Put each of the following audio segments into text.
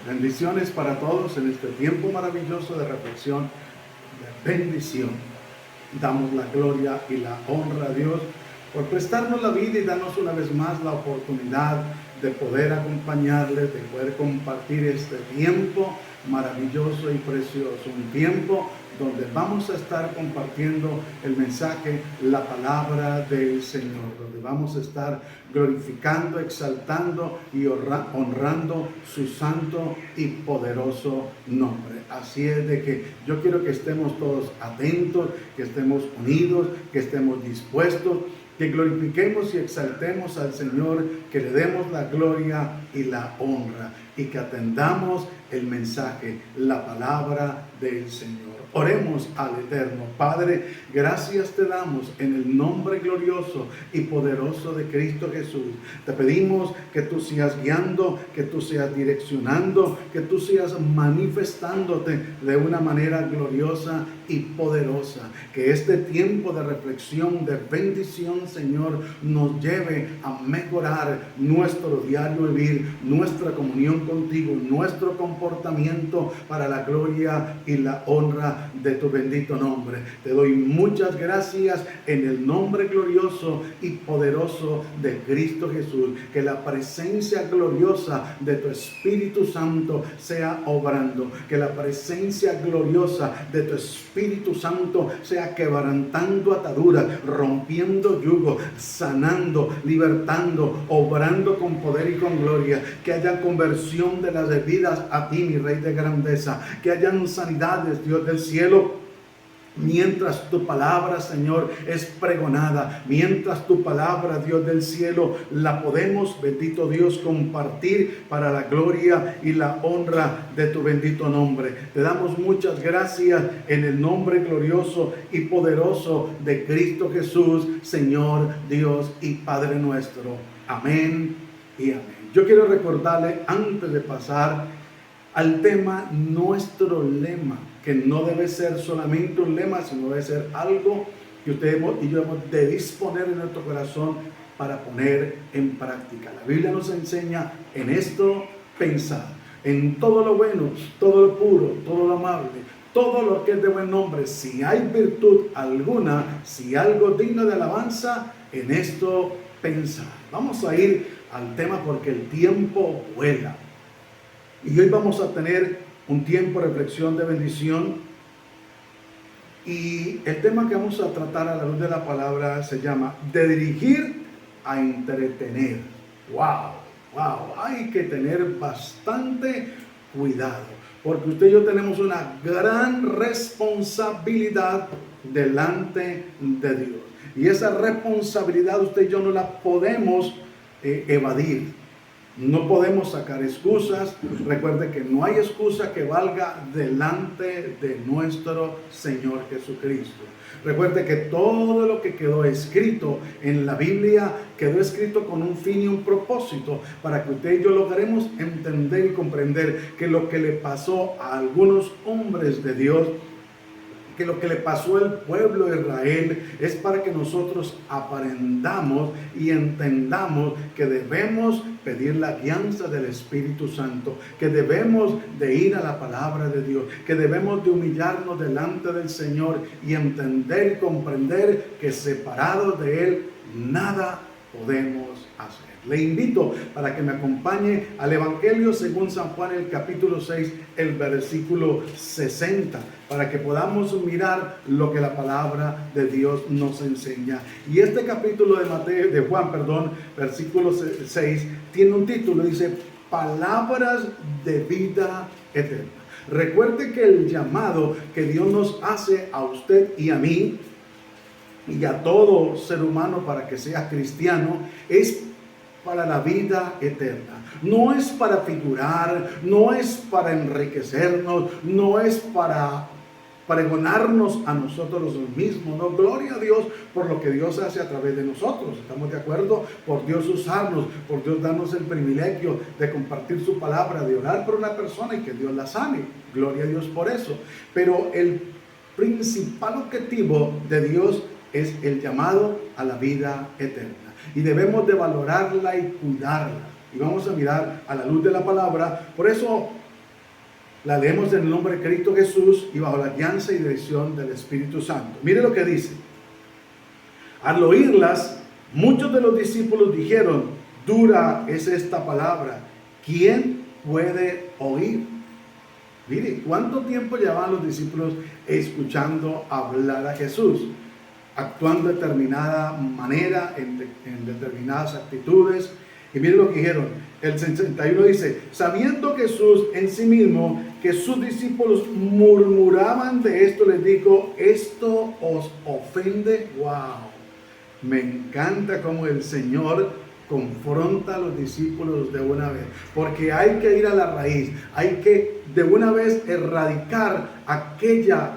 Bendiciones para todos en este tiempo maravilloso de reflexión, de bendición. Damos la gloria y la honra a Dios por prestarnos la vida y darnos una vez más la oportunidad de poder acompañarles, de poder compartir este tiempo maravilloso y precioso. Un tiempo donde vamos a estar compartiendo el mensaje, la palabra del Señor, donde vamos a estar glorificando, exaltando y honrando su santo y poderoso nombre. Así es de que yo quiero que estemos todos atentos, que estemos unidos, que estemos dispuestos, que glorifiquemos y exaltemos al Señor, que le demos la gloria y la honra y que atendamos el mensaje, la palabra del Señor. Oremos al Eterno. Padre, gracias te damos en el nombre glorioso y poderoso de Cristo Jesús. Te pedimos que tú sigas guiando, que tú seas direccionando, que tú sigas manifestándote de una manera gloriosa y poderosa. Que este tiempo de reflexión, de bendición, Señor, nos lleve a mejorar nuestro diario vivir, nuestra comunión contigo, nuestro comportamiento para la gloria y la honra de tu bendito nombre. Te doy muchas gracias en el nombre glorioso y poderoso de Cristo Jesús. Que la presencia gloriosa de tu Espíritu Santo sea obrando. Que la presencia gloriosa de tu Espíritu Santo sea quebrantando ataduras, rompiendo yugos, sanando, libertando, obrando con poder y con gloria. Que haya conversión de las vidas a ti, mi Rey de grandeza. Que hayan sanidades, Dios del cielo, mientras tu palabra, Señor, es pregonada, mientras tu palabra, Dios del cielo, la podemos, bendito Dios, compartir para la gloria y la honra de tu bendito nombre. Te damos muchas gracias en el nombre glorioso y poderoso de Cristo Jesús, Señor, Dios y Padre nuestro. Amén y amén. Yo quiero recordarle, antes de pasar al tema, nuestro lema, que no debe ser solamente un lema, sino debe ser algo que usted y yo hemos de disponer en nuestro corazón para poner en práctica. La Biblia nos enseña en esto pensar, en todo lo bueno, todo lo puro, todo lo amable, todo lo que es de buen nombre, si hay virtud alguna, si algo digno de alabanza, en esto pensar. Vamos a ir al tema porque el tiempo vuela. Y hoy vamos a tener un tiempo de reflexión de bendición. Y el tema que vamos a tratar a la luz de la palabra se llama de dirigir a entretener. ¡Wow! Hay que tener bastante cuidado, porque usted y yo tenemos una gran responsabilidad delante de Dios. Y esa responsabilidad usted y yo no la podemos evadir. No podemos sacar excusas. Recuerde que no hay excusa que valga delante de nuestro Señor Jesucristo. Recuerde que todo lo que quedó escrito en la Biblia quedó escrito con un fin y un propósito, para que usted y yo logremos entender y comprender que lo que le pasó a algunos hombres de Dios, que lo que le pasó al pueblo de Israel, es para que nosotros aprendamos y entendamos que debemos pedir la guianza del Espíritu Santo, que debemos de ir a la palabra de Dios, que debemos de humillarnos delante del Señor y entender y comprender que separados de Él nada podemos hacer. Le invito para que me acompañe al Evangelio según San Juan, el capítulo 6, el versículo 60, para que podamos mirar lo que la palabra de Dios nos enseña. Y este capítulo de Juan, versículo 6, tiene un título, dice, palabras de vida eterna. Recuerde que el llamado que Dios nos hace a usted y a mí, y a todo ser humano para que sea cristiano, es para la vida eterna. No es para figurar, no es para enriquecernos, no es para pregonarnos a nosotros mismos. No, gloria a Dios por lo que Dios hace a través de nosotros. ¿Estamos de acuerdo? Por Dios usarnos, por Dios darnos el privilegio de compartir su palabra, de orar por una persona y que Dios la sane. Gloria a Dios por eso. Pero el principal objetivo de Dios es el llamado a la vida eterna. Y debemos de valorarla y cuidarla. Y vamos a mirar a la luz de la palabra. Por eso la leemos en el nombre de Cristo Jesús y bajo la guianza y dirección del Espíritu Santo. Mire lo que dice. Al oírlas, muchos de los discípulos dijeron: dura es esta palabra, ¿quién puede oír? Mire, ¿cuánto tiempo llevaban los discípulos escuchando hablar a Jesús? Actuando de determinada manera, en determinadas actitudes. Y mire lo que dijeron. El 61 dice: sabiendo Jesús en sí mismo que sus discípulos murmuraban de esto, les dijo: ¿esto os ofende? ¡Wow! Me encanta cómo el Señor confronta a los discípulos de una vez, porque hay que ir a la raíz, hay que de una vez erradicar aquella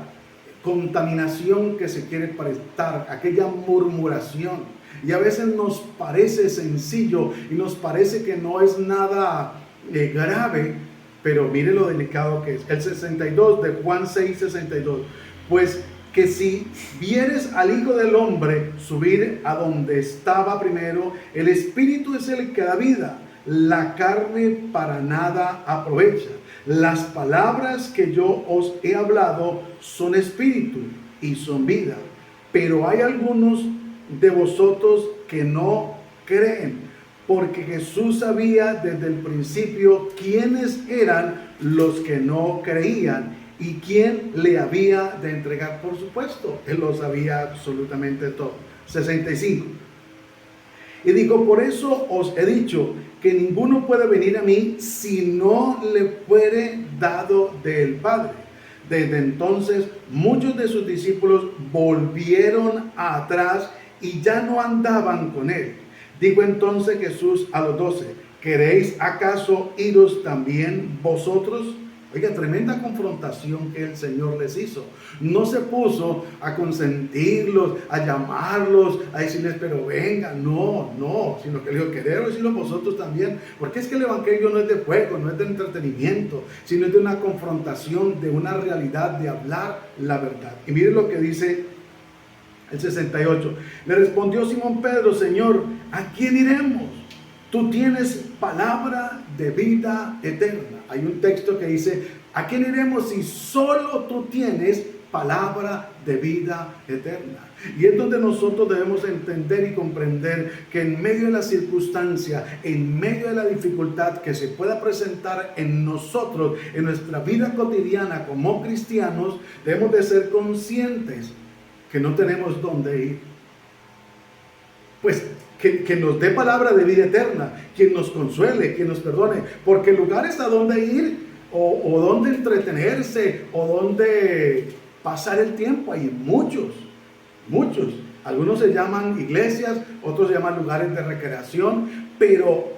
contaminación que se quiere prestar, aquella murmuración. Y a veces nos parece sencillo y nos parece que no es nada grave, pero mire lo delicado que es. El 62 de Juan 6:62, pues que si vieres al Hijo del Hombre subir a donde estaba primero, el Espíritu es el que da vida, la carne para nada aprovecha. Las palabras que yo os he hablado son espíritu y son vida, pero hay algunos de vosotros que no creen, porque Jesús sabía desde el principio quiénes eran los que no creían y quién le había de entregar. Por supuesto, Él lo sabía absolutamente todo. 65. Y dijo: por eso os he dicho que ninguno puede venir a mí si no le fuere dado del Padre. Desde entonces muchos de sus discípulos volvieron atrás y ya no andaban con él. Dijo entonces Jesús a los 12: ¿queréis acaso iros también vosotros? Oiga, tremenda confrontación que el Señor les hizo. No se puso a consentirlos, a llamarlos, a decirles: pero vengan, no, sino que le dijo: queréis irlos vosotros también. Porque es que el Evangelio no es de juego, no es de entretenimiento, sino es de una confrontación, de una realidad, de hablar la verdad. Y miren lo que dice el 68. Le respondió Simón Pedro: Señor, ¿a quién iremos? Tú tienes palabra de vida eterna. Hay un texto que dice: ¿a quién iremos si solo tú tienes palabra de vida eterna? Y es donde nosotros debemos entender y comprender que en medio de la circunstancia, en medio de la dificultad que se pueda presentar en nosotros, en nuestra vida cotidiana como cristianos, debemos de ser conscientes que no tenemos dónde ir. Pues que nos dé palabra de vida eterna, quien nos consuele, quien nos perdone, porque lugares a donde ir o donde entretenerse o donde pasar el tiempo hay muchos. Algunos se llaman iglesias, otros se llaman lugares de recreación, pero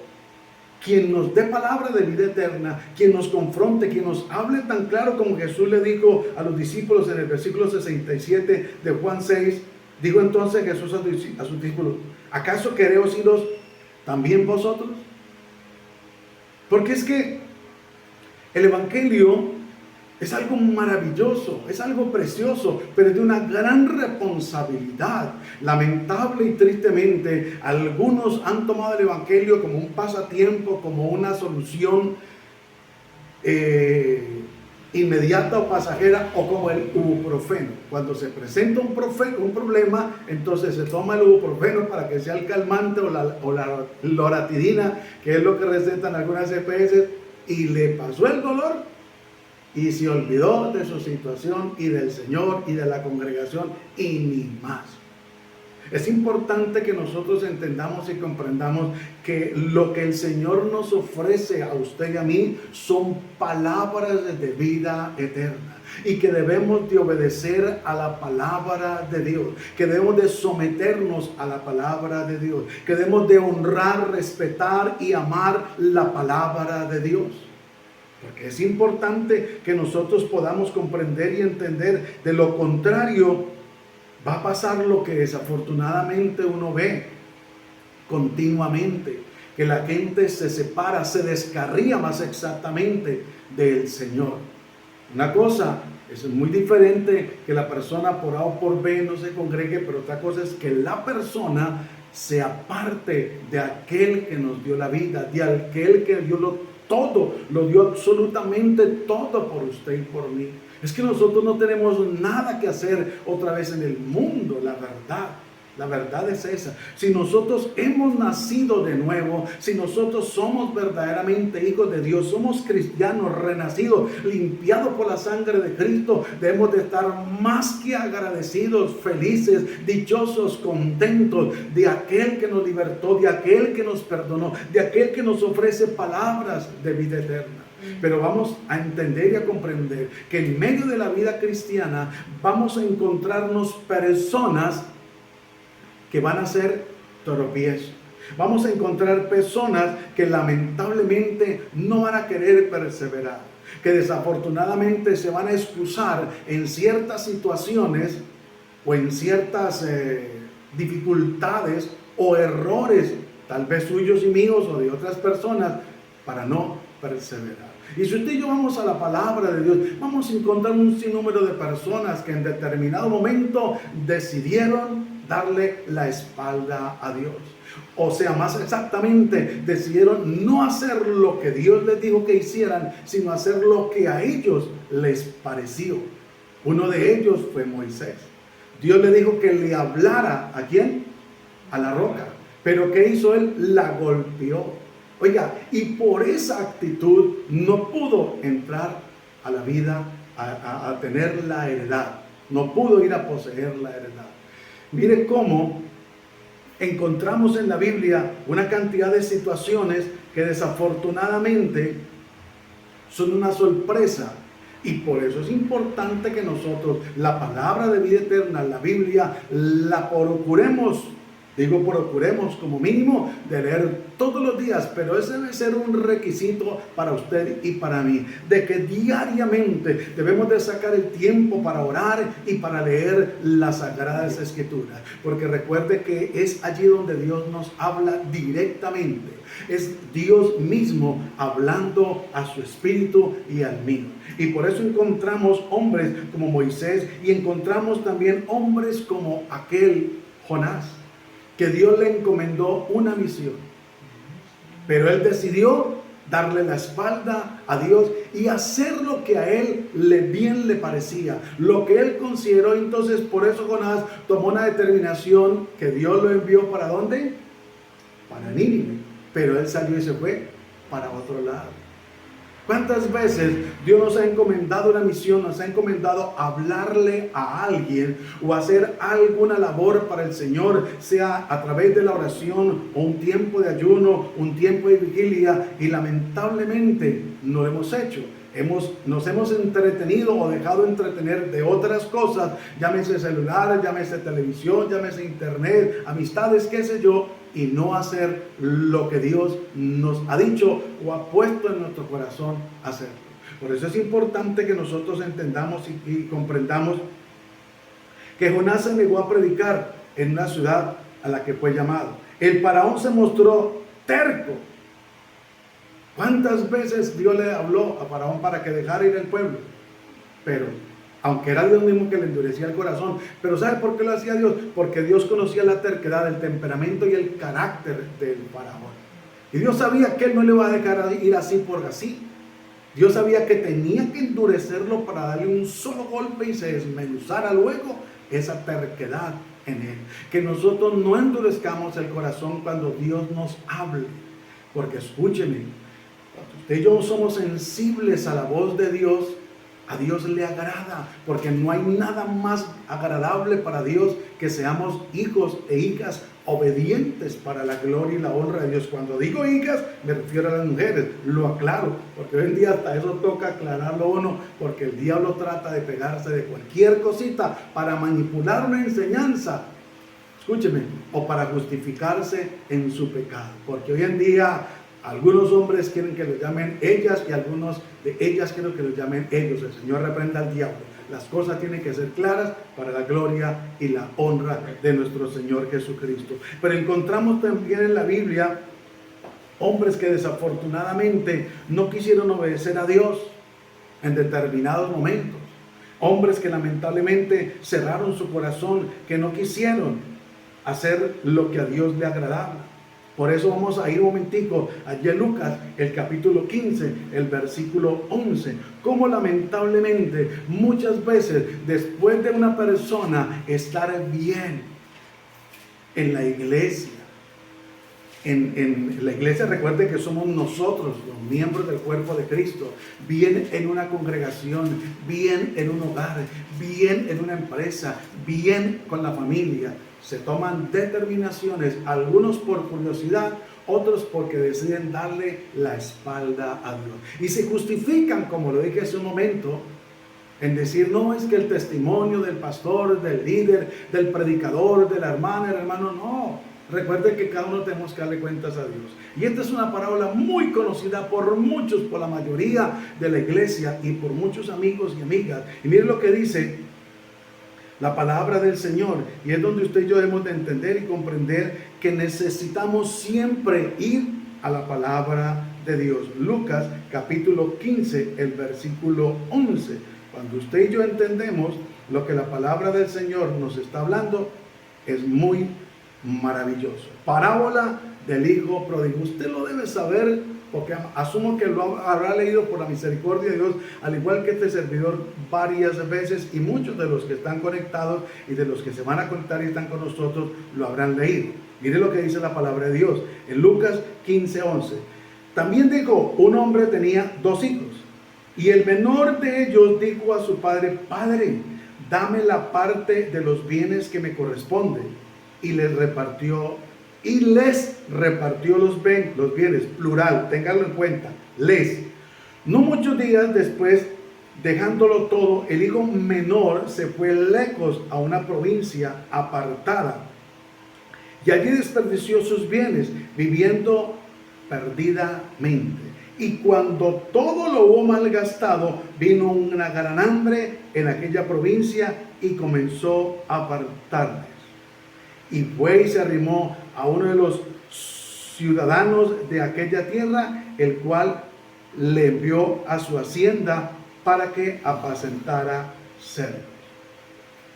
quien nos dé palabra de vida eterna, quien nos confronte, quien nos hable tan claro como Jesús le dijo a los discípulos en el versículo 67 de Juan 6, dijo entonces Jesús a sus discípulos: ¿acaso queréis iros también vosotros? Porque es que el Evangelio es algo maravilloso, es algo precioso, pero es de una gran responsabilidad. Lamentable y tristemente, algunos han tomado el Evangelio como un pasatiempo, como una solución inmediata o pasajera, o como el ibuprofeno. Cuando se presenta un problema, entonces se toma el ibuprofeno para que sea el calmante o la loratidina, que es lo que recetan algunas EPS, y le pasó el dolor y se olvidó de su situación y del Señor y de la congregación y ni más. Es importante que nosotros entendamos y comprendamos que lo que el Señor nos ofrece a usted y a mí son palabras de vida eterna, y que debemos de obedecer a la palabra de Dios, que debemos de someternos a la palabra de Dios, que debemos de honrar, respetar y amar la palabra de Dios. Porque es importante que nosotros podamos comprender y entender. De lo contrario, va a pasar lo que desafortunadamente uno ve continuamente, que la gente se separa, se descarría más exactamente del Señor. Una cosa es muy diferente que la persona por A o por B no se congregue, pero otra cosa es que la persona se aparte de aquel que nos dio la vida, de aquel que dio todo, lo dio absolutamente todo por usted y por mí. Es que nosotros no tenemos nada que hacer otra vez en el mundo, la verdad. La verdad es esa. Si nosotros hemos nacido de nuevo, si nosotros somos verdaderamente hijos de Dios, somos cristianos renacidos, limpiados por la sangre de Cristo, debemos de estar más que agradecidos, felices, dichosos, contentos de aquel que nos libertó, de aquel que nos perdonó, de aquel que nos ofrece palabras de vida eterna. Pero vamos a entender y a comprender que en medio de la vida cristiana vamos a encontrarnos personas que van a ser tropiezos. Vamos a encontrar personas que lamentablemente no van a querer perseverar, que desafortunadamente se van a excusar en ciertas situaciones o en ciertas dificultades o errores, tal vez suyos y míos o de otras personas, para no perseverar. Y si usted y yo vamos a la palabra de Dios, vamos a encontrar un sinnúmero de personas que en determinado momento decidieron darle la espalda a Dios. O sea, más exactamente, decidieron no hacer lo que Dios les dijo que hicieran, sino hacer lo que a ellos les pareció. Uno de ellos fue Moisés. Dios le dijo que le hablara, ¿a quién? A la roca. Pero ¿qué hizo él? La golpeó. Oiga, y por esa actitud no pudo entrar a la vida, a tener la heredad. No pudo ir a poseer la heredad. Mire cómo encontramos en la Biblia una cantidad de situaciones que desafortunadamente son una sorpresa. Y por eso es importante que nosotros la palabra de vida eterna, la Biblia, la procuremos. Digo procuremos como mínimo de leer todos los días, pero ese debe ser un requisito para usted y para mí, de que diariamente debemos de sacar el tiempo para orar y para leer las Sagradas Escrituras, porque recuerde que es allí donde Dios nos habla directamente, es Dios mismo hablando a su espíritu y al mío. Y por eso encontramos hombres como Moisés y encontramos también hombres como aquel Jonás, que Dios le encomendó una misión, pero él decidió darle la espalda a Dios y hacer lo que a él bien le parecía, lo que él consideró. Entonces por eso Jonás tomó una determinación que Dios lo envió ¿para dónde? Para Nínive, pero él salió y se fue para otro lado. ¿Cuántas veces Dios nos ha encomendado una misión, nos ha encomendado hablarle a alguien o hacer alguna labor para el Señor, sea a través de la oración o un tiempo de ayuno, un tiempo de vigilia, y lamentablemente no lo hemos hecho? Nos hemos entretenido o dejado entretener de otras cosas, llámese celular, llámese televisión, llámese internet, amistades, qué sé yo, y no hacer lo que Dios nos ha dicho o ha puesto en nuestro corazón hacerlo. Por eso es importante que nosotros entendamos y comprendamos que Jonás se negó a predicar en una ciudad a la que fue llamado. El faraón se mostró terco. ¿Cuántas veces Dios le habló a Faraón para que dejara ir al pueblo? Pero, aunque era Dios mismo que le endurecía el corazón, pero ¿sabe por qué lo hacía Dios? Porque Dios conocía la terquedad, el temperamento y el carácter del Faraón. Y Dios sabía que él no le iba a dejar ir así por así. Dios sabía que tenía que endurecerlo para darle un solo golpe y se desmenuzara luego esa terquedad en él. Que nosotros no endurezcamos el corazón cuando Dios nos hable. Porque escúcheme, usted y yo somos sensibles a la voz de Dios, a Dios le agrada, porque no hay nada más agradable para Dios que seamos hijos e hijas obedientes para la gloria y la honra de Dios. Cuando digo hijas, me refiero a las mujeres, lo aclaro, porque hoy en día hasta eso toca aclararlo uno, porque el diablo trata de pegarse de cualquier cosita para manipular una enseñanza, escúcheme, o para justificarse en su pecado, porque hoy en día algunos hombres quieren que los llamen ellas y algunos de ellas quieren que los llamen ellos. El Señor reprenda al diablo. Las cosas tienen que ser claras para la gloria y la honra de nuestro Señor Jesucristo. Pero encontramos también en la Biblia hombres que desafortunadamente no quisieron obedecer a Dios en determinados momentos. Hombres que lamentablemente cerraron su corazón, que no quisieron hacer lo que a Dios le agradaba. Por eso vamos a ir un momentico allí en Lucas, el capítulo 15, el versículo 11. Como lamentablemente muchas veces después de una persona estar bien en la iglesia, en la iglesia, recuerde que somos nosotros los miembros del cuerpo de Cristo, bien en una congregación, bien en un hogar, bien en una empresa, bien con la familia, se toman determinaciones, algunos por curiosidad, otros porque deciden darle la espalda a Dios y se justifican, como lo dije hace un momento, en decir: no, es que el testimonio del pastor, del líder, del predicador, de la hermana, el hermano, no. Recuerde que cada uno tenemos que darle cuentas a Dios. Y esta es una parábola muy conocida por muchos, por la mayoría de la iglesia y por muchos amigos y amigas. Y miren lo que dice la palabra del Señor. Y es donde usted y yo debemos de entender y comprender que necesitamos siempre ir a la palabra de Dios. Lucas capítulo 15, el versículo 11. Cuando usted y yo entendemos lo que la palabra del Señor nos está hablando, es muy maravilloso. Parábola del hijo pródigo. Usted lo debe saber, porque asumo que lo habrá leído por la misericordia de Dios, al igual que este servidor, varias veces, y muchos de los que están conectados y de los que se van a conectar y están con nosotros lo habrán leído. Mire lo que dice la palabra de Dios en Lucas 15:11. También dijo: un hombre tenía 2 hijos, y el menor de ellos dijo a su padre: Padre, dame la parte de los bienes que me corresponde. Y les repartió los bienes, plural, ténganlo en cuenta, les. No muchos días después, dejándolo todo, el hijo menor se fue lejos a una provincia apartada, y allí desperdició sus bienes, viviendo perdidamente. Y cuando todo lo hubo malgastado, vino una gran hambre en aquella provincia y comenzó a apartarles. Y fue y se arrimó a uno de los ciudadanos de aquella tierra, el cual le envió a su hacienda para que apacentara cerdos.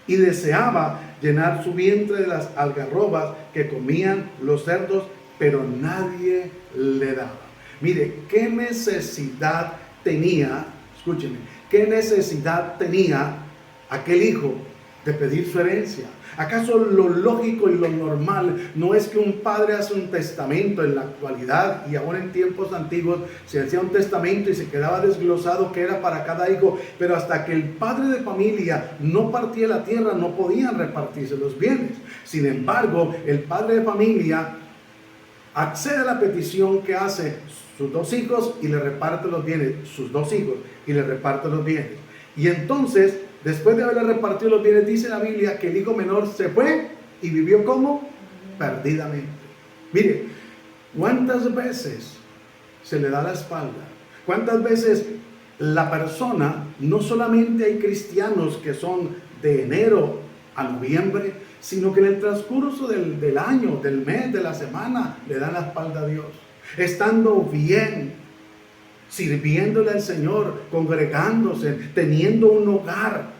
Y deseaba llenar su vientre de las algarrobas que comían los cerdos, pero nadie le daba. Mire, qué necesidad tenía, escúcheme, qué necesidad tenía aquel hijo de pedir su herencia. ¿Acaso lo lógico y lo normal no es que un padre hace un testamento en la actualidad, y aún en tiempos antiguos se hacía un testamento y se quedaba desglosado que era para cada hijo, pero hasta que el padre de familia no partía la tierra no podían repartirse los bienes? Sin embargo, el padre de familia accede a la petición que hace sus 2 hijos y le reparte los bienes, sus 2 hijos, y le reparte los bienes. Y entonces, después de haberle repartido los bienes, dice la Biblia que el hijo menor se fue y vivió como perdidamente. Mire, ¿cuántas veces se le da la espalda? ¿Cuántas veces la persona, no solamente hay cristianos que son de enero a noviembre, sino que en el transcurso del año, del mes, de la semana, le dan la espalda a Dios, estando bien, sirviéndole al Señor, congregándose, teniendo un hogar,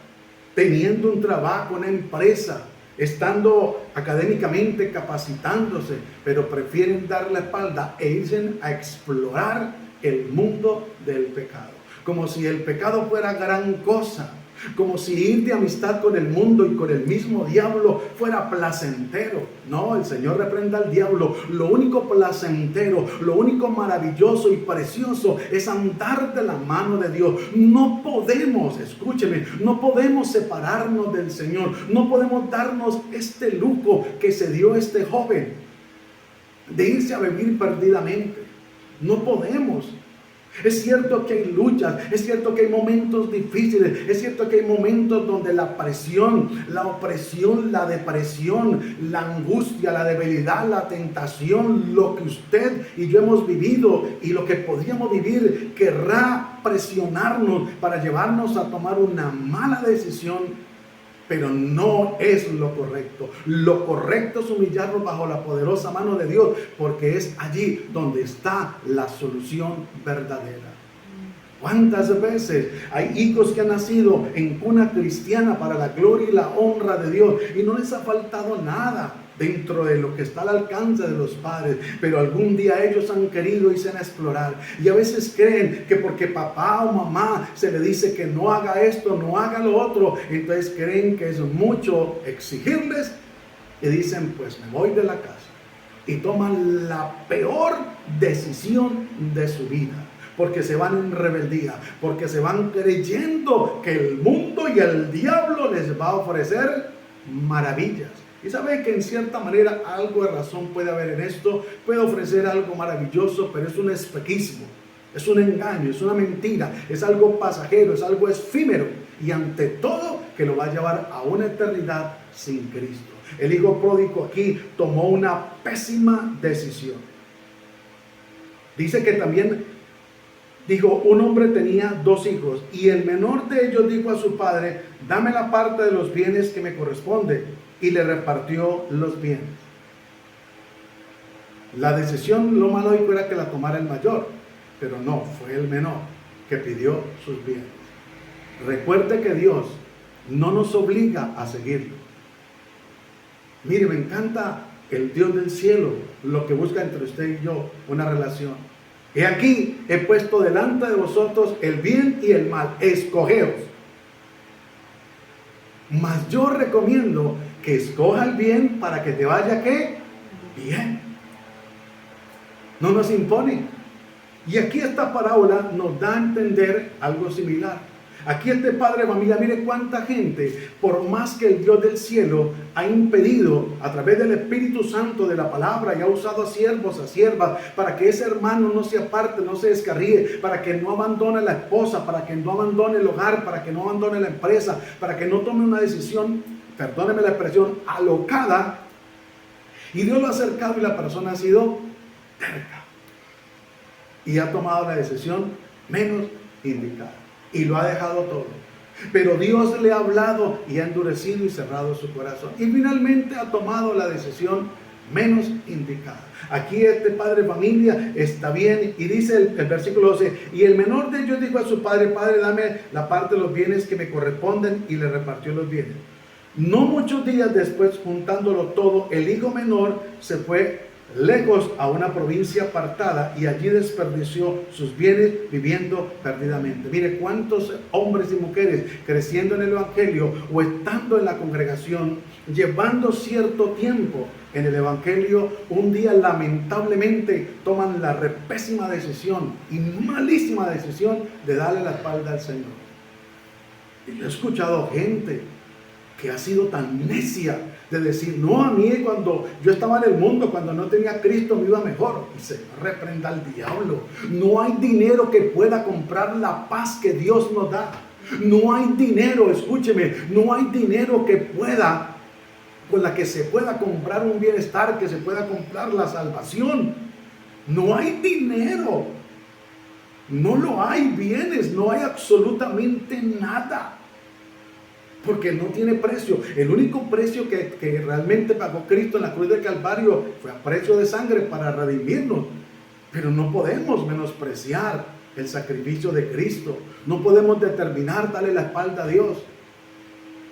teniendo un trabajo, una empresa, estando académicamente capacitándose, pero prefieren dar la espalda e irse a explorar el mundo del pecado, como si el pecado fuera gran cosa, como si ir de amistad con el mundo y con el mismo diablo fuera placentero. No, el Señor reprenda al diablo. Lo único placentero, lo único maravilloso y precioso es andar de la mano de Dios. No podemos, escúcheme, no podemos separarnos del Señor. No podemos darnos este lujo que se dio este joven de irse a vivir perdidamente. No podemos. Es cierto que hay luchas, es cierto que hay momentos difíciles, es cierto que hay momentos donde la presión, la opresión, la depresión, la angustia, la debilidad, la tentación, lo que usted y yo hemos vivido y lo que podríamos vivir, querrá presionarnos para llevarnos a tomar una mala decisión. Pero no es lo correcto. Lo correcto es humillarnos bajo la poderosa mano de Dios, porque es allí donde está la solución verdadera. ¿Cuántas veces hay hijos que han nacido en cuna cristiana para la gloria y la honra de Dios y no les ha faltado nada dentro de lo que está al alcance de los padres, pero algún día ellos han querido irse a explorar y a veces creen que porque papá o mamá se le dice que no haga esto, no haga lo otro, entonces creen que es mucho exigirles y dicen, pues me voy de la casa, y toman la peor decisión de su vida, porque se van en rebeldía, porque se van creyendo que el mundo y el diablo les va a ofrecer maravillas. Y sabe que en cierta manera algo de razón puede haber en esto, puede ofrecer algo maravilloso, pero es un espejismo, es un engaño, es una mentira, es algo pasajero, es algo efímero y ante todo que lo va a llevar a una eternidad sin Cristo. El hijo pródigo aquí tomó una pésima decisión. Dice que también dijo, un hombre tenía 2 hijos y el menor de ellos dijo a su padre, dame la parte de los bienes que me corresponde, y le repartió los bienes. La decisión, lo más lógico era que la tomara el mayor, pero no, fue el menor que pidió sus bienes. Recuerde que Dios no nos obliga a seguirlo. Mire, me encanta el Dios del cielo, lo que busca entre usted y yo, una relación. He aquí, he puesto delante de vosotros el bien y el mal, escogeos. Mas yo recomiendo que escoja el bien para que te vaya, ¿qué? Bien. No nos impone. Y aquí esta parábola nos da a entender algo similar. Aquí este padre de familia, mire cuánta gente, por más que el Dios del cielo ha impedido a través del Espíritu Santo de la palabra y ha usado a siervos, a siervas, para que ese hermano no se aparte, no se descarríe, para que no abandone a la esposa, para que no abandone el hogar, para que no abandone la empresa, para que no tome una decisión, perdóneme la expresión, alocada. Y Dios lo ha acercado y la persona ha sido terca y ha tomado la decisión menos indicada. Y lo ha dejado todo. Pero Dios le ha hablado y ha endurecido y cerrado su corazón. Y finalmente ha tomado la decisión menos indicada. Aquí este padre de familia está bien y dice el versículo 12, y el menor de ellos dijo a su padre, padre, dame la parte de los bienes que me corresponden, y le repartió los bienes. No muchos días después, juntándolo todo, el hijo menor se fue lejos a una provincia apartada y allí desperdició sus bienes viviendo perdidamente. Mire cuántos hombres y mujeres creciendo en el evangelio o estando en la congregación, llevando cierto tiempo en el evangelio, un día lamentablemente toman la pésima decisión y malísima decisión de darle la espalda al Señor. Y yo he escuchado gente que ha sido tan necia de decir, no, a mí cuando yo estaba en el mundo, cuando no tenía a Cristo me iba mejor. Y se reprenda al diablo. No hay dinero que pueda comprar la paz que Dios nos da. No hay dinero, escúcheme, no hay dinero que pueda, con la que se pueda comprar un bienestar, que se pueda comprar la salvación. No hay dinero. No lo hay, bienes, no hay absolutamente nada. Porque no tiene precio. El único precio que realmente pagó Cristo en la cruz del Calvario fue a precio de sangre para redimirnos. Pero no podemos menospreciar el sacrificio de Cristo. No podemos determinar darle la espalda a Dios.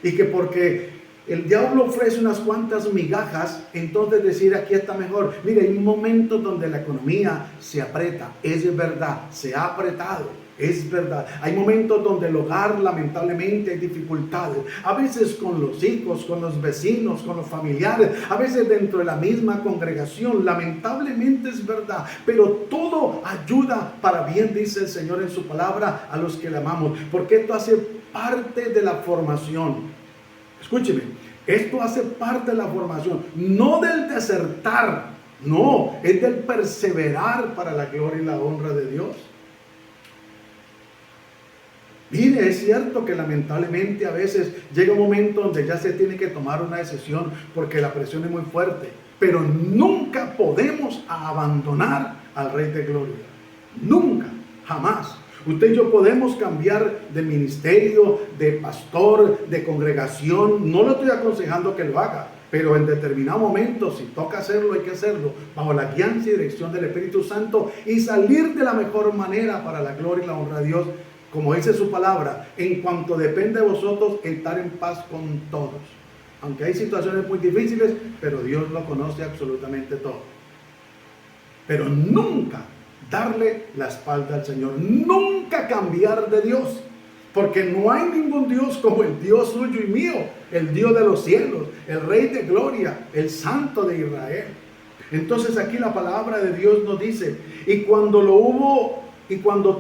Y que porque el diablo ofrece unas cuantas migajas, entonces decir aquí está mejor. Mire, hay un momento donde la economía se aprieta. Es verdad, se ha apretado. Es verdad, hay momentos donde el hogar lamentablemente hay dificultades, a veces con los hijos, con los vecinos, con los familiares, a veces dentro de la misma congregación, lamentablemente es verdad, pero todo ayuda para bien, dice el Señor en su palabra, a los que le amamos, porque esto hace parte de la formación. Escúcheme, esto hace parte de la formación, no del desertar, no, es del perseverar para la gloria y la honra de Dios. Mire, es cierto que lamentablemente a veces llega un momento donde ya se tiene que tomar una decisión porque la presión es muy fuerte, pero nunca podemos abandonar al Rey de Gloria. Nunca, jamás. Usted y yo podemos cambiar de ministerio, de pastor, de congregación. No lo estoy aconsejando que lo haga, Pero en determinado momento, si toca hacerlo, hay que hacerlo bajo la guianza y dirección del Espíritu Santo y salir de la mejor manera para la gloria y la honra de Dios, como dice su palabra, en cuanto depende de vosotros, estar en paz con todos. Aunque hay situaciones muy difíciles, pero Dios lo conoce absolutamente todo. Pero nunca darle la espalda al Señor, nunca cambiar de Dios. Porque no hay ningún Dios como el Dios suyo y mío, el Dios de los cielos, el Rey de gloria, el Santo de Israel. Entonces aquí la palabra de Dios nos dice, y cuando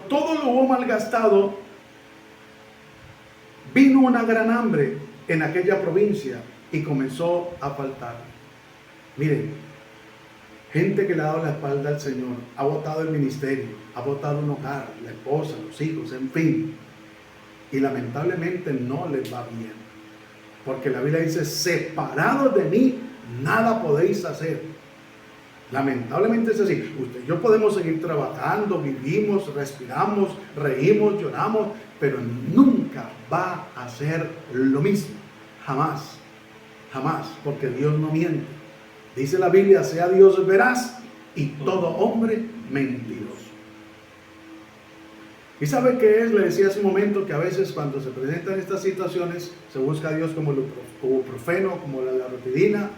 todo lo hubo malgastado, vino una gran hambre en aquella provincia y comenzó a faltar. Miren, gente que le ha dado la espalda al Señor, ha botado el ministerio, ha botado un hogar, la esposa, los hijos, en fin. Y lamentablemente no les va bien. Porque la Biblia dice, separados de mí, nada podéis hacer. Lamentablemente es así. Usted y yo podemos seguir trabajando, vivimos, respiramos, reímos, lloramos, pero nunca va a ser lo mismo. Jamás, jamás, porque Dios no miente. Dice la Biblia, sea Dios veraz y todo hombre mentiroso. ¿Y sabe qué es? Le decía hace un momento que a veces cuando se presentan estas situaciones se busca a Dios como ibuprofeno, como la loratadina,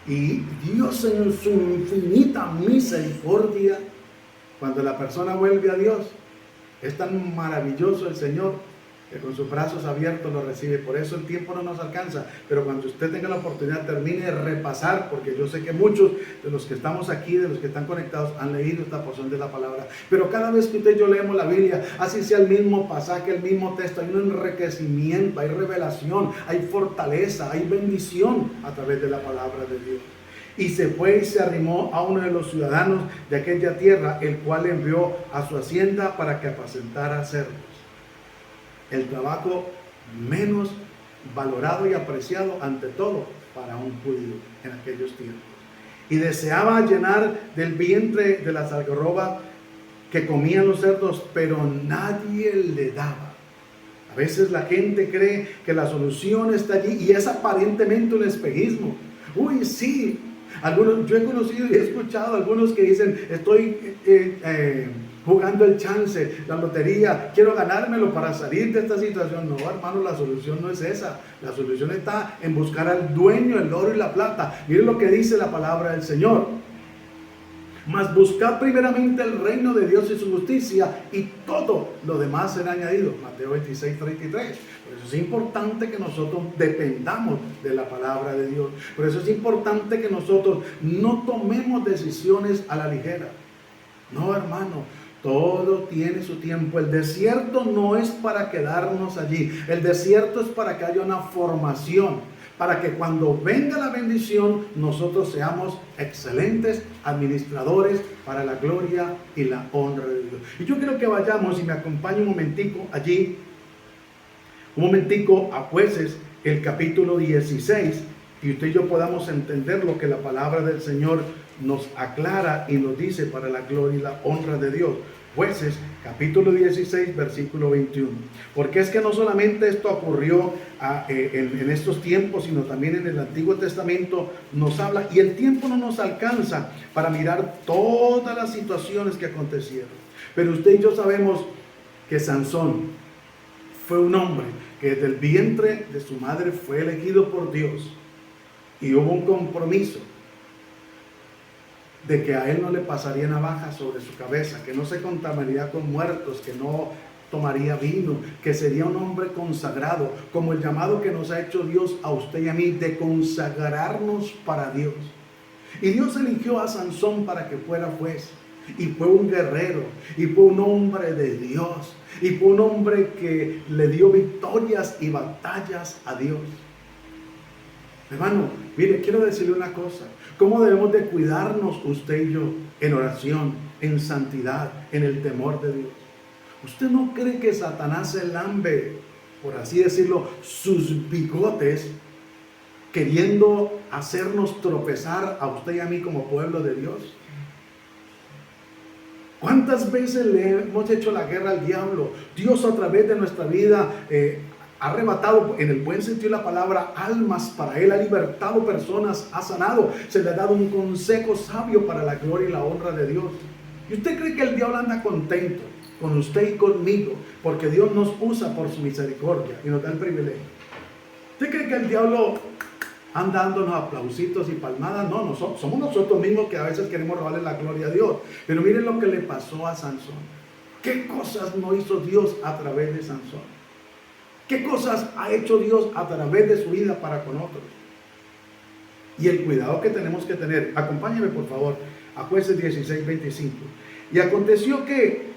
y Dios en su infinita misericordia, cuando la persona vuelve a Dios, es tan maravilloso el Señor que con sus brazos abiertos lo recibe. Por eso el tiempo no nos alcanza, pero cuando usted tenga la oportunidad, termine de repasar, porque yo sé que muchos de los que estamos aquí, de los que están conectados, han leído esta porción de la palabra. Pero cada vez que usted y yo leemos la Biblia, así sea el mismo pasaje, el mismo texto, hay un enriquecimiento, hay revelación, hay fortaleza, hay bendición a través de la palabra de Dios. Y se fue y se arrimó a uno de los ciudadanos de aquella tierra, el cual envió a su hacienda para que apacentara cerdos. El trabajo menos valorado y apreciado ante todo para un judío en aquellos tiempos. Y deseaba llenar del vientre de las algarrobas que comían los cerdos, pero nadie le daba. A veces la gente cree que la solución está allí y es aparentemente un espejismo. Uy, sí. Yo he conocido y he escuchado algunos que dicen, estoy jugando el chance, la lotería, quiero ganármelo para salir de esta situación. No, hermano, la solución no es esa. La solución está en buscar al dueño del oro y la plata. Miren lo que dice la palabra del Señor. Mas buscad primeramente el reino de Dios y su justicia, y todo lo demás será añadido. Mateo 26, 33. Por eso es importante que nosotros dependamos de la palabra de Dios. Por eso es importante que nosotros no tomemos decisiones a la ligera. No, hermano, todo tiene su tiempo. El desierto no es para quedarnos allí. El desierto es para que haya una formación, para que cuando venga la bendición nosotros seamos excelentes administradores para la gloria y la honra de Dios. Y yo quiero que vayamos y me acompañe un momentico allí, un momentico a Jueces, el capítulo 16, y usted y yo podamos entender lo que la palabra del Señor nos aclara y nos dice para la gloria y la honra de Dios. Jueces, capítulo 16, versículo 21. Porque es que no solamente esto ocurrió en estos tiempos, sino también en el Antiguo Testamento nos habla, y el tiempo no nos alcanza para mirar todas las situaciones que acontecieron. Pero usted y yo sabemos que Sansón fue un hombre que desde el vientre de su madre fue elegido por Dios, y hubo un compromiso de que a él no le pasaría navaja sobre su cabeza, que no se contaminaría con muertos, que no tomaría vino, que sería un hombre consagrado, como el llamado que nos ha hecho Dios a usted y a mí de consagrarnos para Dios. Y Dios eligió a Sansón para que fuera juez, y fue un guerrero, y fue un hombre de Dios, y fue un hombre que le dio victorias y batallas a Dios. Hermano, mire, quiero decirle una cosa. ¿Cómo debemos de cuidarnos usted y yo en oración, en santidad, en el temor de Dios? ¿Usted no cree que Satanás se lambe, por así decirlo, sus bigotes, queriendo hacernos tropezar a usted y a mí como pueblo de Dios? ¿Cuántas veces le hemos hecho la guerra al diablo? Dios a través de nuestra vida ha arrebatado, en el buen sentido de la palabra, almas para Él, ha libertado personas, ha sanado, se le ha dado un consejo sabio para la gloria y la honra de Dios. ¿Y usted cree que el diablo anda contento con usted y conmigo porque Dios nos usa por su misericordia y nos da el privilegio? ¿Usted cree que el diablo anda dándonos aplausitos y palmadas? No, somos nosotros mismos que a veces queremos robarle la gloria a Dios. Pero miren lo que le pasó a Sansón. ¿Qué cosas no hizo Dios a través de Sansón? ¿Qué cosas ha hecho Dios a través de su vida para con otros? Y el cuidado que tenemos que tener. Acompáñame por favor a Jueces 16:25. Y aconteció que,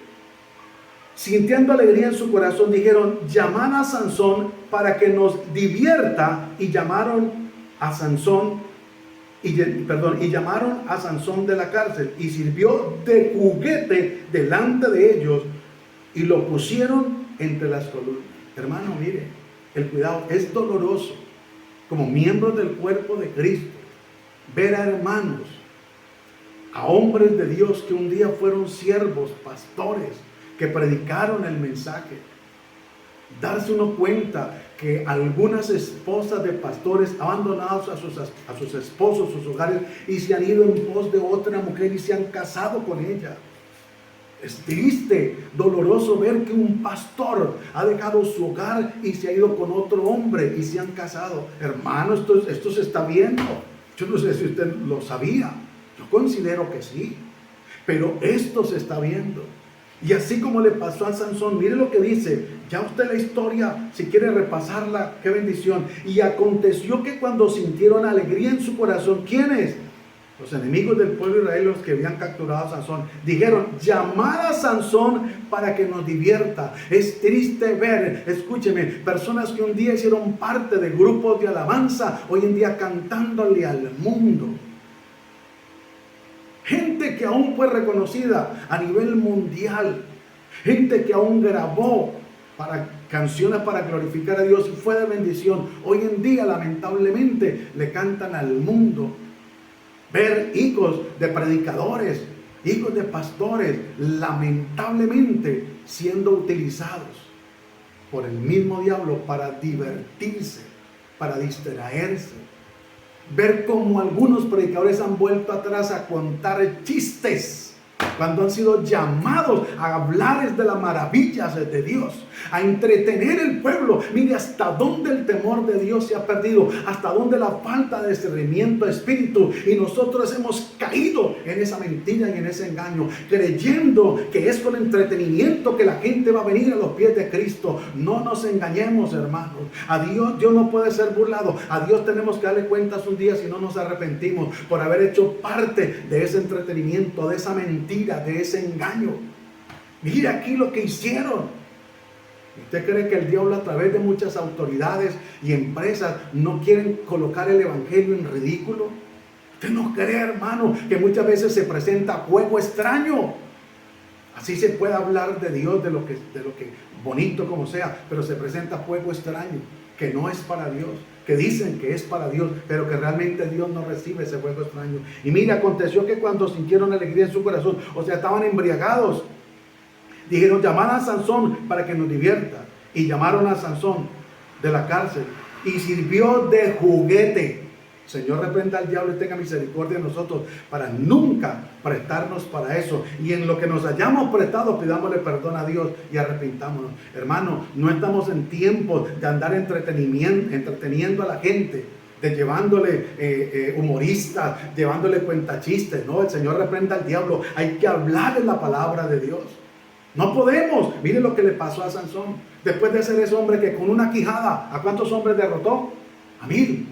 sintiendo alegría en su corazón, dijeron: llamad a Sansón para que nos divierta. Y llamaron a Sansón, y llamaron a Sansón de la cárcel, y sirvió de juguete delante de ellos, y lo pusieron entre las columnas. Hermano, mire, el cuidado es doloroso, como miembros del cuerpo de Cristo, ver a hermanos, a hombres de Dios que un día fueron siervos, pastores, que predicaron el mensaje. Darse uno cuenta que algunas esposas de pastores abandonados a sus esposos, sus hogares, y se han ido en pos de otra mujer y se han casado con ella. Es triste, doloroso ver que un pastor ha dejado su hogar y se ha ido con otro hombre y se han casado. Hermano, esto se está viendo. Yo no sé si usted lo sabía. Yo considero que sí. Pero esto se está viendo. Y así como le pasó a Sansón, mire lo que dice. Ya usted la historia, si quiere repasarla, qué bendición. Y aconteció que cuando sintieron alegría en su corazón, ¿quiénes? Los enemigos del pueblo de Israel, los que habían capturado a Sansón, dijeron: llamad a Sansón para que nos divierta. Es triste ver, escúcheme, personas que un día hicieron parte de grupos de alabanza, hoy en día cantándole al mundo. Gente que aún fue reconocida a nivel mundial. Gente que aún grabó canciones para glorificar a Dios y fue de bendición. Hoy en día, lamentablemente, le cantan al mundo. Ver hijos de predicadores, hijos de pastores, lamentablemente siendo utilizados por el mismo diablo para divertirse, para distraerse. Ver cómo algunos predicadores han vuelto atrás a contar chistes cuando han sido llamados a hablarles de las maravillas de Dios, a entretener el pueblo. Mire hasta dónde el temor de Dios se ha perdido, hasta dónde la falta de discernimiento de espíritu, y nosotros hemos caído en esa mentira y en ese engaño, creyendo que es con entretenimiento que la gente va a venir a los pies de Cristo. No nos engañemos, hermanos. A Dios no puede ser burlado. A Dios tenemos que darle cuentas un día si no nos arrepentimos por haber hecho parte de ese entretenimiento, de esa mentira, de ese engaño. Mira aquí lo que hicieron. ¿Usted cree que el diablo, a través de muchas autoridades y empresas, no quieren colocar el evangelio en ridículo? ¿Usted no cree, hermano, que muchas veces se presenta fuego extraño? Así se puede hablar de Dios, de lo que bonito como sea, pero se presenta fuego extraño, que no es para Dios, que dicen que es para Dios, pero que realmente Dios no recibe ese fuego extraño. Y mira, aconteció que cuando sintieron alegría en su corazón, o sea, estaban embriagados, dijeron: llamad a Sansón para que nos divierta. Y llamaron a Sansón de la cárcel, y sirvió de juguete. Señor, reprenda al diablo y tenga misericordia de nosotros para nunca prestarnos para eso. Y en lo que nos hayamos prestado, pidámosle perdón a Dios y arrepintámonos. Hermano, no estamos en tiempo de andar entreteniendo a la gente, de llevándole humoristas, llevándole cuentachistes. No, el Señor reprenda al diablo. Hay que hablar en la palabra de Dios. No podemos. Miren lo que le pasó a Sansón. Después de ser ese hombre que con una quijada, ¿a cuántos hombres derrotó? A 1000.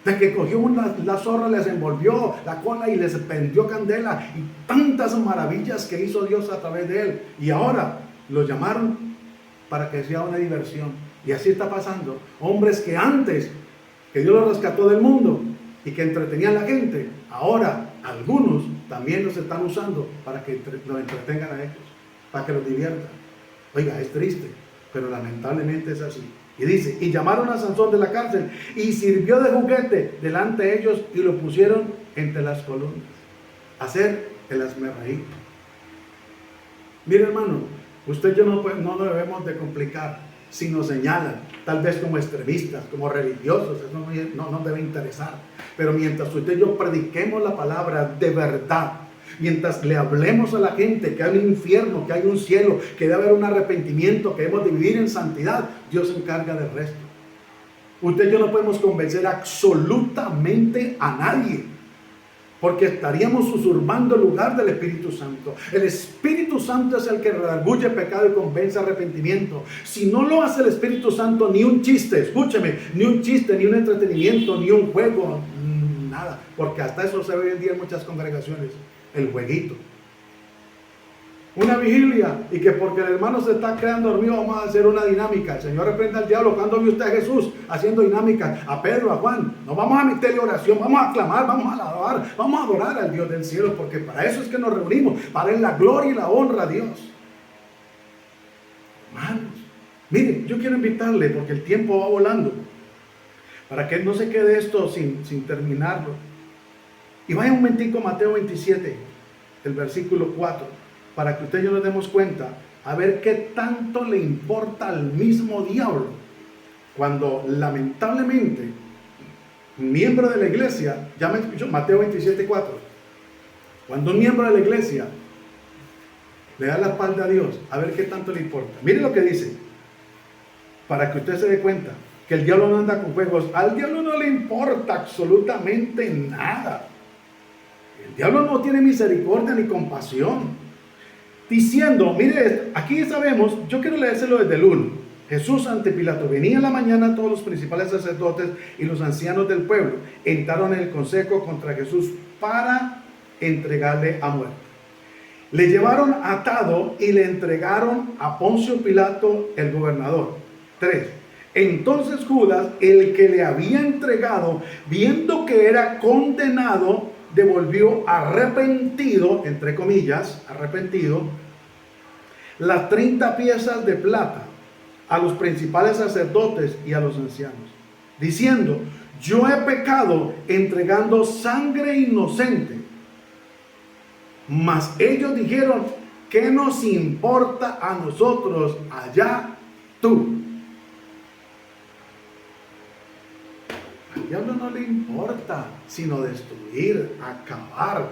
De que cogió la zorra, les envolvió la cola y les prendió candela, y tantas maravillas que hizo Dios a través de él. Y ahora lo llamaron para que sea una diversión. Y así está pasando. Hombres que antes, que Dios los rescató del mundo y que entretenían a la gente, ahora algunos también los están usando para que los entretengan a ellos, para que los diviertan. Oiga, es triste, pero lamentablemente es así. Y dice: y llamaron a Sansón de la cárcel, y sirvió de juguete delante de ellos, y lo pusieron entre las columnas. Hacer el hazmerreír. Mire, hermano, Usted y yo no lo debemos de complicar. Si nos señalan, tal vez como extremistas, como religiosos, eso no nos debe interesar. Pero mientras usted y yo prediquemos la palabra de verdad, mientras le hablemos a la gente que hay un infierno, que hay un cielo, que debe haber un arrepentimiento, que debemos de vivir en santidad, Dios se encarga del resto. Usted y yo no podemos convencer absolutamente a nadie, porque estaríamos usurpando el lugar del Espíritu Santo. El Espíritu Santo es el que redarguye pecado y convence arrepentimiento. Si no lo hace el Espíritu Santo, ni un chiste, escúcheme, ni un chiste, ni un entretenimiento, ni un juego, nada. Porque hasta eso se ve hoy en día en muchas congregaciones, el jueguito. Una vigilia, y que porque el hermano se está quedando dormido, vamos a hacer una dinámica. El Señor reprenda al diablo. ¿Cuándo vio usted a Jesús haciendo dinámica? A Pedro, a Juan. No vamos a meterle oración, vamos a clamar, vamos a alabar, vamos a adorar al Dios del cielo, porque para eso es que nos reunimos, para la gloria y la honra a Dios. Hermanos, miren, yo quiero invitarle, porque el tiempo va volando, para que no se quede esto sin terminarlo. Y vaya un momentico a Mateo 27, el versículo 4. Para que usted y yo nos demos cuenta, a ver qué tanto le importa al mismo diablo, cuando lamentablemente un miembro de la iglesia, ya me escuchó, Mateo 27:4, cuando un miembro de la iglesia le da la espalda a Dios, a ver qué tanto le importa. Mire lo que dice, para que usted se dé cuenta, que el diablo no anda con juegos. Al diablo no le importa absolutamente nada. El diablo no tiene misericordia ni compasión. Diciendo, mire, aquí sabemos, yo quiero leérselo desde el 1. Jesús ante Pilato, venía en la mañana todos los principales sacerdotes y los ancianos del pueblo, entraron en el consejo contra Jesús para entregarle a muerte. Le llevaron atado y le entregaron a Poncio Pilato, el gobernador. 3. Entonces Judas, el que le había entregado, viendo que era condenado, devolvió arrepentido, entre comillas, arrepentido, las 30 piezas de plata a los principales sacerdotes y a los ancianos, diciendo, yo he pecado entregando sangre inocente. Mas ellos dijeron, ¿qué nos importa a nosotros? Allá tú. Al diablo no le importa sino destruir, acabar,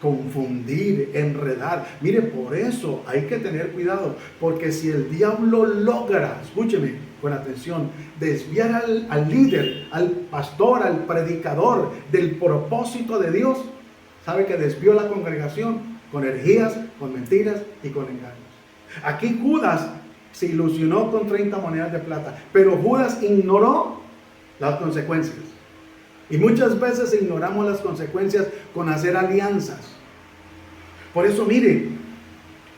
confundir, enredar. Mire, por eso hay que tener cuidado, porque si el diablo logra, escúcheme con atención, desviar al líder, al pastor, al predicador del propósito de Dios, sabe que desvió la congregación con herejías, con mentiras y con engaños. Aquí Judas se ilusionó con 30 monedas de plata, pero Judas ignoró las consecuencias. Y muchas veces ignoramos las consecuencias con hacer alianzas. Por eso, mire,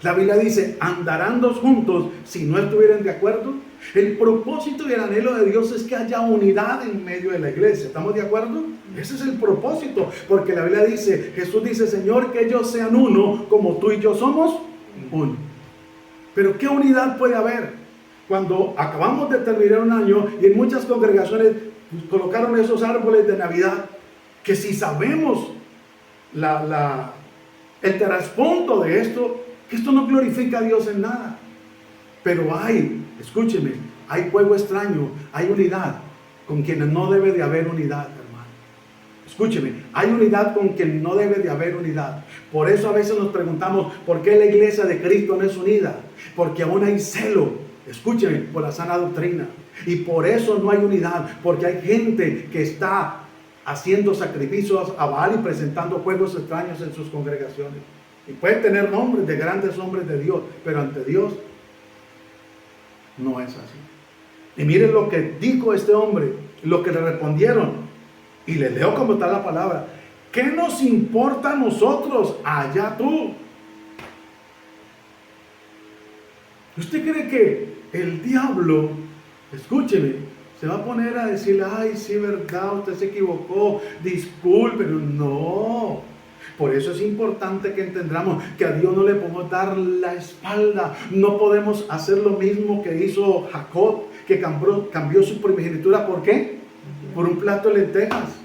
la Biblia dice, andarán dos juntos si no estuvieran de acuerdo. El propósito y el anhelo de Dios es que haya unidad en medio de la iglesia. ¿Estamos de acuerdo? Ese es el propósito, porque la Biblia dice, Jesús dice, Señor, que ellos sean uno como tú y yo somos uno. Pero ¿qué unidad puede haber? Cuando acabamos de terminar un año y en muchas congregaciones colocaron esos árboles de Navidad, que si sabemos el trasfondo de esto, que esto no glorifica a Dios en nada. Pero escúcheme, hay fuego extraño, hay unidad con quienes no debe de haber unidad, hermano. Escúcheme, hay unidad con quien no debe de haber unidad. Por eso a veces nos preguntamos, ¿por qué la iglesia de Cristo no es unida? Porque aún hay celo, escúcheme, por la sana doctrina. Y por eso no hay unidad, porque hay gente que está haciendo sacrificios a Baal y presentando juegos extraños en sus congregaciones. Y puede tener nombres de grandes hombres de Dios, pero ante Dios no es así. Y miren lo que dijo este hombre, lo que le respondieron. Y le leo como está la palabra. ¿Qué nos importa a nosotros? Allá tú. ¿Usted cree que el diablo, escúcheme, se va a poner a decirle, ay, sí, verdad, usted se equivocó, disculpe? No. Por eso es importante que entendamos que a Dios no le podemos dar la espalda. No podemos hacer lo mismo que hizo Jacob, que cambió su primogenitura. ¿Por qué? Por un plato de lentejas.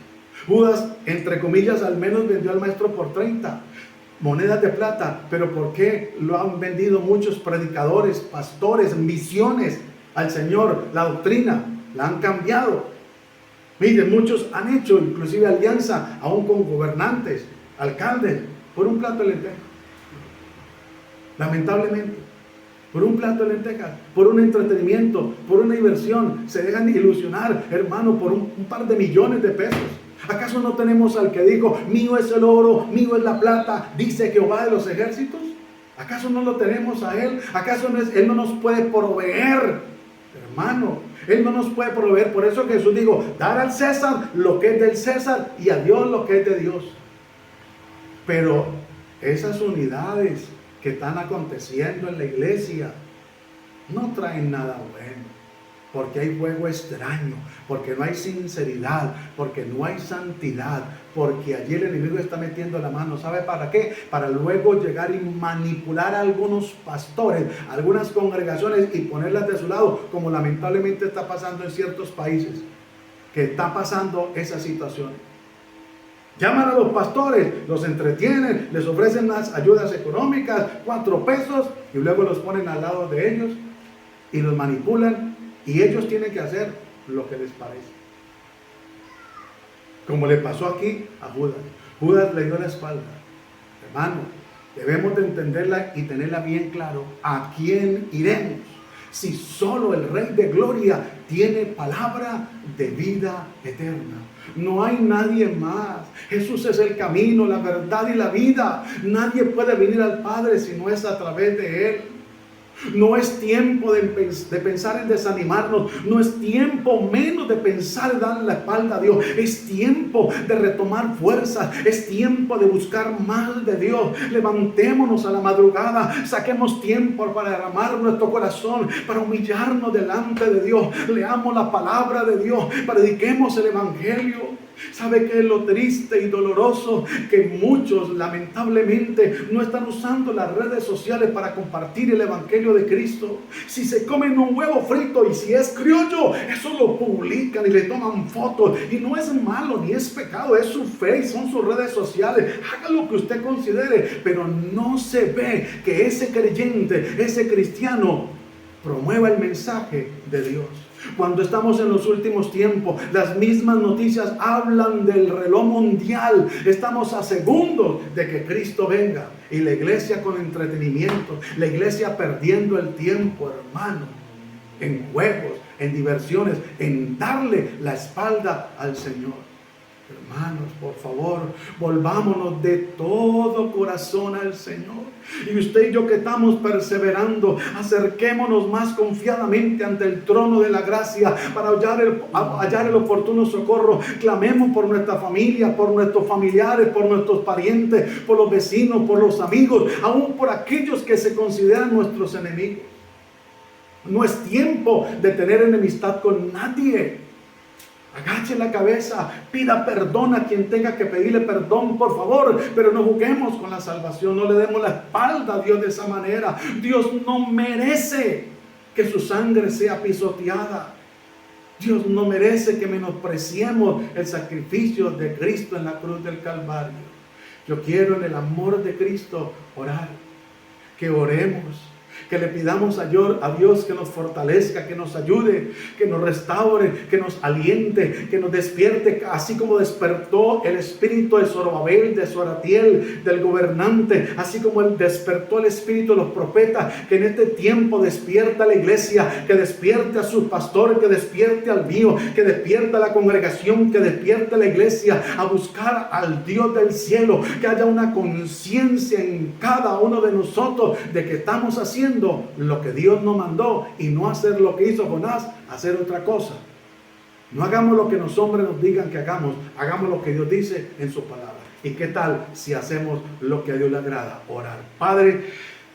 Judas, entre comillas, al menos vendió al maestro por 30. monedas de plata. Pero ¿por qué lo han vendido muchos predicadores, pastores, misiones al Señor? La doctrina la han cambiado. Miren, muchos han hecho inclusive alianza aún con gobernantes, alcaldes, por un plato de lentejas. Lamentablemente, por un plato de lentejas, por un entretenimiento, por una diversión, se dejan ilusionar, hermano, por un par de millones de pesos. ¿Acaso no tenemos al que dijo, mío es el oro, mío es la plata, dice Jehová de los ejércitos? ¿Acaso no lo tenemos a Él? ¿Acaso Él no nos puede proveer? Hermano, Él no nos puede proveer. Por eso Jesús dijo, dar al César lo que es del César y a Dios lo que es de Dios. Pero esas unidades que están aconteciendo en la iglesia no traen nada bueno, porque hay fuego extraño, porque no hay sinceridad, porque no hay santidad, porque allí el enemigo está metiendo la mano. ¿Sabe para qué? Para luego llegar y manipular a algunos pastores, a algunas congregaciones y ponerlas de su lado, como lamentablemente está pasando en ciertos países, que está pasando esa situación. Llaman a los pastores, los entretienen, les ofrecen las ayudas económicas, 4 pesos, y luego los ponen al lado de ellos y los manipulan, y ellos tienen que hacer lo que les parece. Como le pasó aquí a Judas. Judas le dio la espalda. Hermano, debemos de entenderla y tenerla bien claro. ¿A quién iremos? Si solo el Rey de Gloria tiene palabra de vida eterna. No hay nadie más. Jesús es el camino, la verdad y la vida. Nadie puede venir al Padre si no es a través de Él. No es tiempo de pensar en desanimarnos. No es tiempo menos de pensar en darle la espalda a Dios. Es tiempo de retomar fuerzas. Es tiempo de buscar más de Dios. Levantémonos a la madrugada. Saquemos tiempo para derramar nuestro corazón, para humillarnos delante de Dios. Leamos la palabra de Dios. Prediquemos el Evangelio. ¿Sabe qué es lo triste y doloroso? Que muchos lamentablemente no están usando las redes sociales para compartir el Evangelio de Cristo. Si se comen un huevo frito y si es criollo, eso lo publican y le toman fotos. Y no es malo ni es pecado, es su fe y son sus redes sociales. Haga lo que usted considere, pero no se ve que ese creyente, ese cristiano, promueva el mensaje de Dios. Cuando estamos en los últimos tiempos, las mismas noticias hablan del reloj mundial. Estamos a segundos de que Cristo venga. Y la iglesia con entretenimiento, la iglesia perdiendo el tiempo, hermano, en juegos, en diversiones, en darle la espalda al Señor. Hermanos, por favor, volvámonos de todo corazón al Señor. Y usted y yo que estamos perseverando, acerquémonos más confiadamente ante el trono de la gracia para hallar el oportuno socorro. Clamemos por nuestra familia, por nuestros familiares, por nuestros parientes, por los vecinos, por los amigos, aún por aquellos que se consideran nuestros enemigos. No es tiempo de tener enemistad con nadie. Agache la cabeza, pida perdón a quien tenga que pedirle perdón, por favor, pero no juguemos con la salvación, no le demos la espalda a Dios de esa manera. Dios no merece que su sangre sea pisoteada. Dios no merece que menospreciemos el sacrificio de Cristo en la cruz del Calvario. Yo quiero en el amor de Cristo orar, que oremos, que le pidamos a Dios que nos fortalezca, que nos ayude, que nos restaure, que nos aliente, que nos despierte, así como despertó el espíritu de Zorobabel, de Zoratiel, del gobernante, así como él despertó el espíritu de los profetas, que en este tiempo despierta a la iglesia, que despierte a sus pastores, que despierte al mío, que despierte a la congregación, que despierte a la iglesia a buscar al Dios del cielo, que haya una conciencia en cada uno de nosotros de que estamos haciendo lo que Dios nos mandó y no hacer lo que hizo Jonás, hacer otra cosa. No hagamos lo que los hombres nos digan que hagamos, hagamos lo que Dios dice en su palabra. ¿Y qué tal si hacemos lo que a Dios le agrada? Orar. Padre,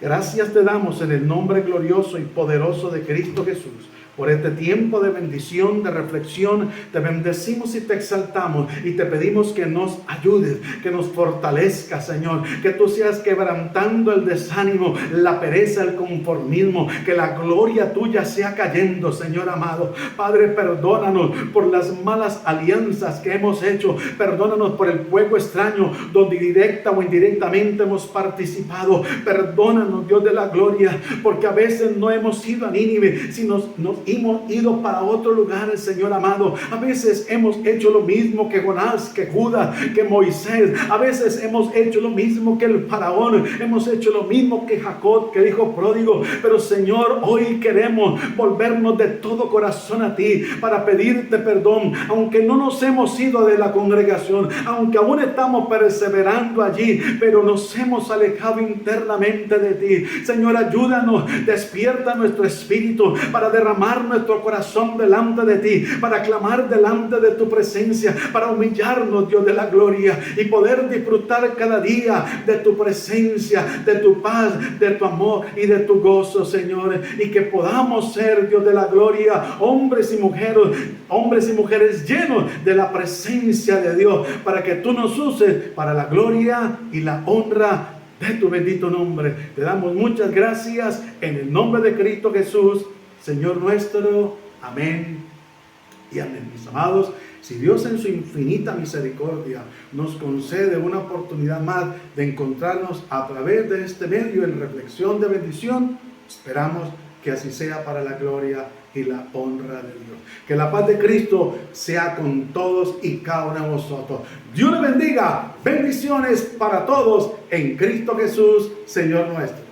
Gracias te damos en el nombre glorioso y poderoso de Cristo Jesús. Por este tiempo de bendición, de reflexión, te bendecimos y te exaltamos y te pedimos que nos ayudes, que nos fortalezcas, Señor, que tú seas quebrantando el desánimo, la pereza, el conformismo, que la gloria tuya sea cayendo, Señor amado. Padre, perdónanos por las malas alianzas que hemos hecho, perdónanos por el fuego extraño donde directa o indirectamente hemos participado. Perdónanos, Dios de la gloria, porque a veces no hemos ido a Nínive, sino nos hemos ido para otro lugar, Señor amado. A veces hemos hecho lo mismo que Jonás, que Judas, que Moisés. A veces hemos hecho lo mismo que el faraón. Hemos hecho lo mismo que Jacob, que el hijo pródigo. Pero Señor, hoy queremos volvernos de todo corazón a ti para pedirte perdón. Aunque no nos hemos ido de la congregación, aunque aún estamos perseverando allí, pero nos hemos alejado internamente de ti. Señor, ayúdanos, despierta nuestro espíritu para derramar nuestro corazón delante de ti, para clamar delante de tu presencia, para humillarnos, Dios de la gloria, y poder disfrutar cada día de tu presencia, de tu paz, de tu amor y de tu gozo, Señor, y que podamos ser, Dios de la gloria, hombres y mujeres llenos de la presencia de Dios, para que tú nos uses para la gloria y la honra de tu bendito nombre. Te damos muchas gracias en el nombre de Cristo Jesús, Señor nuestro. Amén y amén. Mis amados, si Dios en su infinita misericordia nos concede una oportunidad más de encontrarnos a través de este medio en reflexión de bendición, esperamos que así sea para la gloria y la honra de Dios. Que la paz de Cristo sea con todos y cada uno de vosotros. Dios les bendiga. Bendiciones para todos en Cristo Jesús, Señor nuestro.